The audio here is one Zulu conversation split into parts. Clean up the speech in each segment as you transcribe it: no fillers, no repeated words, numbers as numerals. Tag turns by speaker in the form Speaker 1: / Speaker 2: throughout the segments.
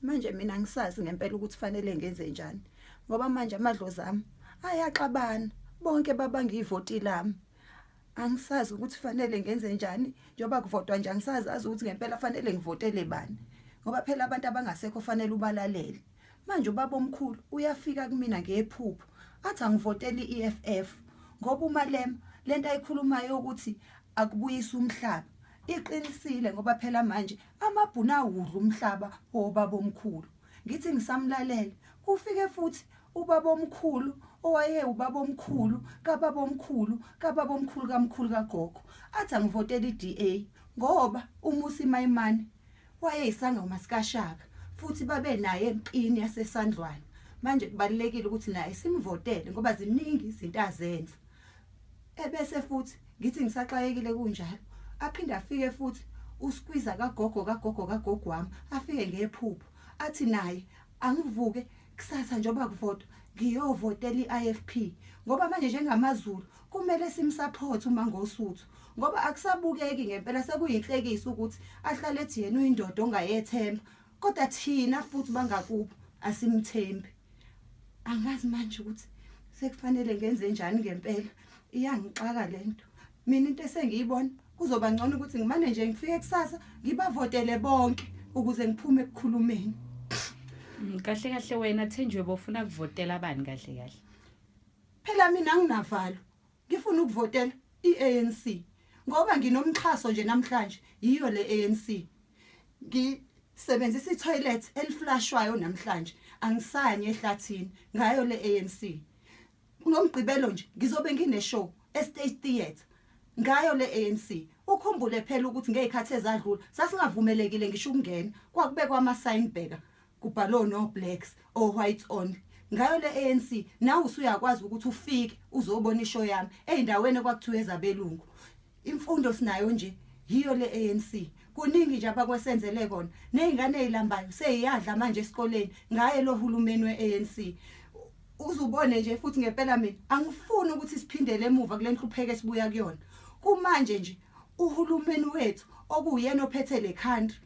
Speaker 1: Manje mina ngisazi ngempela ukuthi fanele ngenze njani ngoba manje amadlozi ami ayaxabana bonke babangivoti lami. Angisazi ukuthi fanele ngenze njani njoba kuvotwa nje angisazi ukuthi ngempela fanele ngivotele bani ngoba phela abantu abangasekho fanele ubalalele. Manje ubaba omkhulu uyafika kumina ngephupho athi angivotele iEFF ngoba uMalema lento ayikhulumayo ukuthi akubuyisa umhlaba iqinisile ngoba phela manje amabhunu awudla umhlaba wobaba omkhulu. Ngithi ngisamlalele kufike futhi ubaba omkhulu owaye ubaba omkhulu kababa omkhulu kababa omkhulu kamkhulu kagogo athi angivotele iDA ngoba uMusi Maimane wayeyisanga uMasikashaka futhi babe naye empini yasesandlwana. Manje kubalekile ukuthi naye simvotele ngoba ziningi izinto azenza. Ebese futhi ngithi ngisaxayekile kunjalo aphinde afike futhi uSkwiza kagogo wami afike ngephupho athi naye angivuke kusasa njoba kuvotwa ngiyovotela iIFP ngoba manje njengamaZulu kumele simsupport uMangosuthu ngoba akusabukeki ngempela sekuyinhlekisa ukuthi ahlale ethi yena uyindoda ongayethemba kodwa thina futhi bangakubo asimthembi. Angazi manje ukuthi sekufanele ngenze njani ngempela iyangixaka lento. Mina into esengiyibona kuzoba ngcono ukuthi ngimane nje ngifike kusasa ngibavotele bonke ukuze ngiphume ekukhulumeni.
Speaker 2: Kahle kahle wena Thenjwe bofuna ukuvotela abani kahle kahle?
Speaker 1: Phela mina nginavalo. Ngifuna ukuvotela iANC ngoba nginomxhaso nje namhlanje yiyo leANC. Ngisebenzisa itoilet eliflashwayo namhlanje angisanye ehlathini ngayo leANC. Ngomgqibelo nje ngizobe ngineshow eState Theatre ngayo leANC. Ukhumbule phela ukuthi ngezikhathi ezadlula sasingavumelekile ngisho ukungena kwakubekwa ama-sign bheka kubhalwe no blacks or white only. Ngayo leANC nawe usuyakwazi ukuthi ufike uzobona ishow yami eindaweni kwakuthiwa ezabelungu. Imfundo sinayo nje yiyo leANC. Kuningi nje abakwesenzele kona nezingane ezilambayo seyiyadla manje esikoleni ngaye lo hulumeni weANC. Uzubone nje futhi ngempela mina angifuni ukuthi siphindele emuva kule nhlupheko esibuya kuyona. Kumanje nje uhulumeni wethu okuyena ophethe le country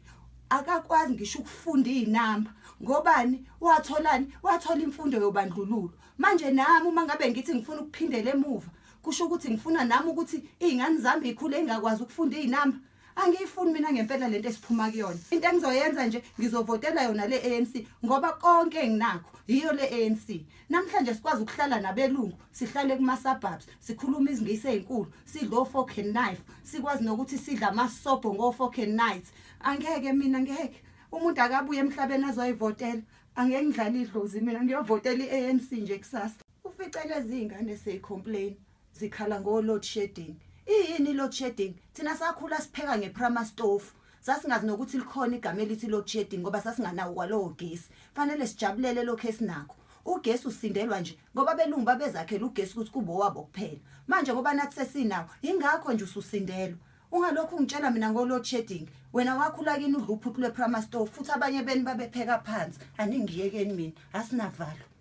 Speaker 1: akakwazi ngisho ukufunda izinamba ngobani wathola imfundo yobandlululo. Manje nami uma ngabe ngithi ngifuna ukuphindela emuva kusho ukuthi ngifuna nami ukuthi izingane zami ikhule engakwazi ukufunda izinamba. Angiyifuni mina ngempela lento esiphuma kuyona. Into engizoyenza nje ngizovotela yona leANC ngoba konke enginakho yiyo leANC. Namhlanje sikwazi ukuhlala nabelungu, sihlale kuma suburbs, sikhuluma izingisi ezinkulu, sidla ofork and knife, sikwazi nokuthi sidla amasobho ngofork and knives. Angeke mina ngeke. Umuntu akabuye emhlabeni azoyivotela. Angeke ngidlala idlozi mina ngiyovotela iANC nje kusasa. Uficele izingane seyicomplain zikhala ngo load shedding. Yini load shedding? Thina sakhula sipheka ngeprama stove. Sasingazi nokuthi likhona igama elithi load shedding ngoba sasinganawo kwalowo gesi. Fanele sijabulele lokho esinakho. Ugesi usindelwa nje ngoba belungu babezakhela ugesi ukuthi kube owabo kuphela. Manje ngoba nathi sesinawo ingakho nje ususindelwa. Ungalokho ungitshela mina ngo load shedding. Wena wakhula kini udla uphuthu leprama stove futhi abanye beni babepheka phansi. Aningiyekeni mina asinavalo.